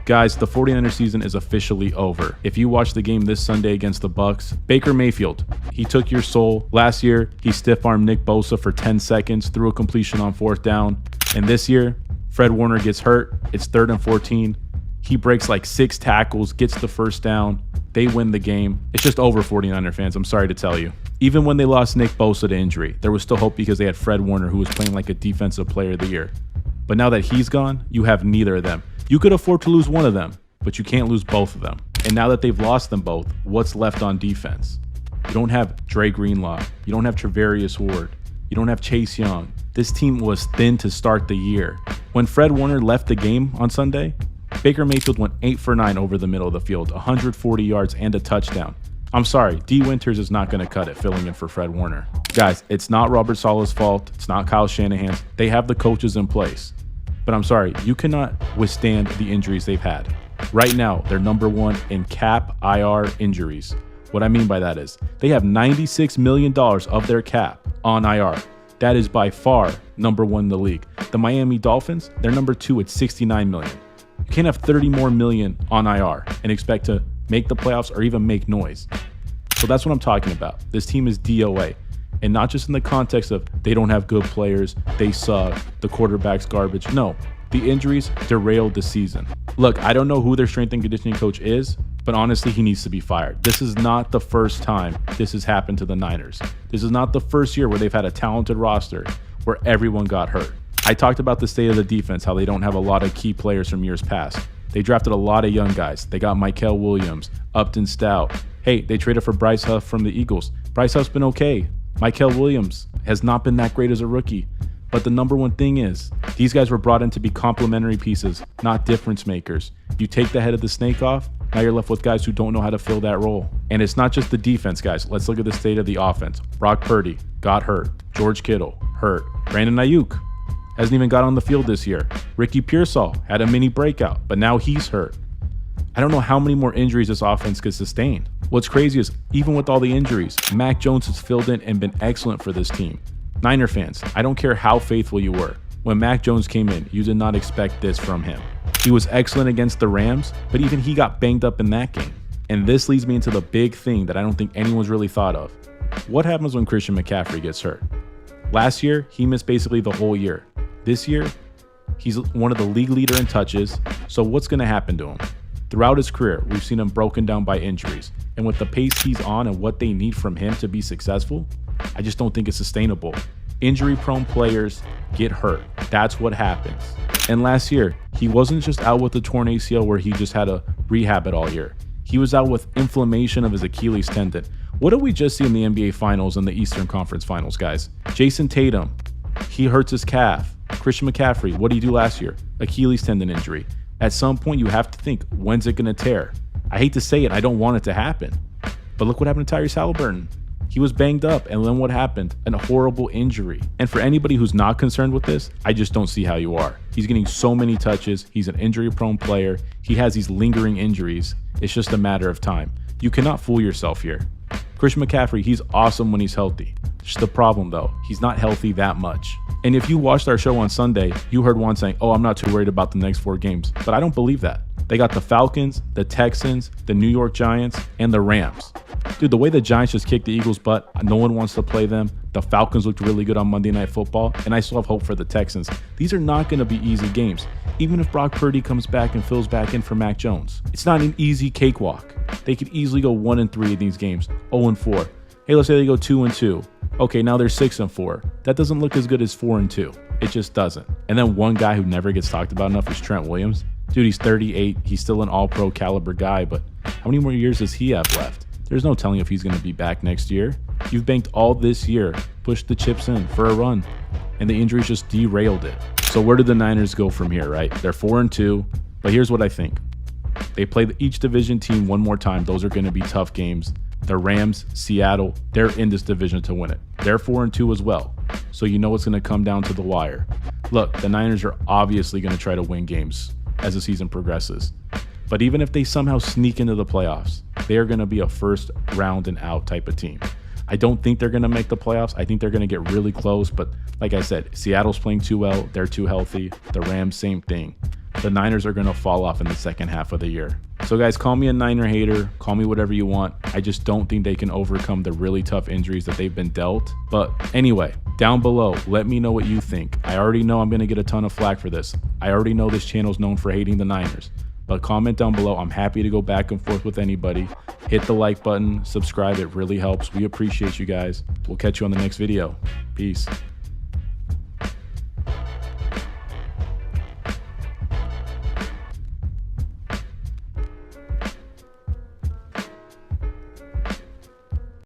Guys, the 49ers season is officially over. If you watch the game this Sunday against the Bucs, Baker Mayfield, he took your soul. Last year, he stiff-armed Nick Bosa for 10 seconds, threw a completion on 4th down. And this year, Fred Warner gets hurt. It's 3rd and 14. He breaks like 6 tackles, gets the 1st down. They win the game. It's just over, 49er fans. I'm sorry to tell you. Even when they lost Nick Bosa to injury, there was still hope because they had Fred Warner, who was playing like a defensive player of the year. But now that he's gone, you have neither of them. You could afford to lose one of them, but you can't lose both of them. And now that they've lost them both, what's left on defense? You don't have Dre Greenlaw. You don't have Travarius Ward. You don't have Chase Young. This team was thin to start the year. When Fred Warner left the game on Sunday, Baker Mayfield went 8 for 9 over the middle of the field, 140 yards and a touchdown. I'm sorry, D. Winters is not going to cut it filling in for Fred Warner. Guys, it's not Robert Saleh's fault. It's not Kyle Shanahan's. They have the coaches in place. But I'm sorry, you cannot withstand the injuries they've had. Right now, they're number 1 in cap IR injuries. What I mean by that is they have $96 million of their cap on IR. That is by far number 1 in the league. The Miami Dolphins, they're number 2 at $69 million. You can't have 30 more million on IR and expect to make the playoffs or even make noise. So that's what I'm talking about. This team is DOA. And not just in the context of they don't have good players, they suck, the quarterback's garbage. No, the injuries derailed the season. Look, I don't know who their strength and conditioning coach is, but honestly, he needs to be fired. This is not the first time this has happened to the Niners. This is not the first year where they've had a talented roster where everyone got hurt. I talked about the state of the defense, how they don't have a lot of key players from years past. They drafted a lot of young guys. They got Mykel Williams, Upton Stout. Hey, they traded for Bryce Huff from the Eagles. Bryce Huff's been okay. Mykel Williams has not been that great as a rookie. But the number one thing is, these guys were brought in to be complementary pieces, not difference makers. You take the head of the snake off, now you're left with guys who don't know how to fill that role. And it's not just the defense, guys. Let's look at the state of the offense. Brock Purdy got hurt. George Kittle, hurt. Brandon Ayuk hasn't even got on the field this year. Ricky Pearsall had a mini breakout, but now he's hurt. I don't know how many more injuries this offense could sustain. What's crazy is, even with all the injuries, Mac Jones has filled in and been excellent for this team. Niner fans, I don't care how faithful you were. When Mac Jones came in, you did not expect this from him. He was excellent against the Rams, but even he got banged up in that game. And this leads me into the big thing that I don't think anyone's really thought of. What happens when Christian McCaffrey gets hurt? Last year, he missed basically the whole year. This year, he's one of the league leader in touches, so what's going to happen to him? Throughout his career, we've seen him broken down by injuries, and with the pace he's on and what they need from him to be successful, I just don't think it's sustainable. Injury-prone players get hurt. That's what happens. And last year, he wasn't just out with a torn ACL where he just had to rehab it all year. He was out with inflammation of his Achilles tendon. What did we just see in the NBA Finals and the Eastern Conference Finals, guys? Jason Tatum, he hurts his calf. Christian McCaffrey, what did he do last year? Achilles tendon injury. At some point, you have to think, when's it going to tear? I hate to say it, I don't want it to happen. But look what happened to Tyrese Halliburton. He was banged up, and then what happened? A horrible injury. And for anybody who's not concerned with this, I just don't see how you are. He's getting so many touches. He's an injury-prone player. He has these lingering injuries. It's just a matter of time. You cannot fool yourself here. Christian McCaffrey, he's awesome when he's healthy. Just the problem, though, he's not healthy that much. And if you watched our show on Sunday, you heard Juan saying, oh, I'm not too worried about the next 4 games. But I don't believe that. They got the Falcons, the Texans, the New York Giants, and the Rams. Dude, the way the Giants just kicked the Eagles' butt, no one wants to play them. The Falcons looked really good on Monday Night Football, and I still have hope for the Texans. These are not going to be easy games, even if Brock Purdy comes back and fills back in for Mac Jones. It's not an easy cakewalk. They could easily go 1-3 in these games, 0-4. Hey, let's say they go 2-2. Okay, now they're 6-4. That doesn't look as good as 4-2. It just doesn't. And then one guy who never gets talked about enough is Trent Williams. Dude, he's 38. He's still an all-pro caliber guy, but how many more years does he have left? There's no telling if he's going to be back next year. You've banked all this year, pushed the chips in for a run, and the injuries just derailed it. So where do the Niners go from here, right? They're 4-2, but here's what I think. They play each division team one more time. Those are going to be tough games. The Rams, Seattle, they're in this division to win it. They're 4-2 as well, so you know it's going to come down to the wire. Look, the Niners are obviously going to try to win games as the season progresses. But even if they somehow sneak into the playoffs, they are going to be a first round and out type of team. I don't think they're going to make the playoffs. I think they're going to get really close. But like I said, Seattle's playing too well. They're too healthy. The Rams, same thing. the Niners are going to fall off in the second half of the year. So guys, call me a Niner hater, call me whatever you want. I just don't think they can overcome the really tough injuries that they've been dealt. But anyway, down below, let me know what you think. I already know I'm going to get a ton of flack for this. I already know this channel's known for hating the Niners. But comment down below. I'm happy to go back and forth with anybody. Hit the like button, subscribe. It really helps. We appreciate you guys. We'll catch you on the next video. Peace.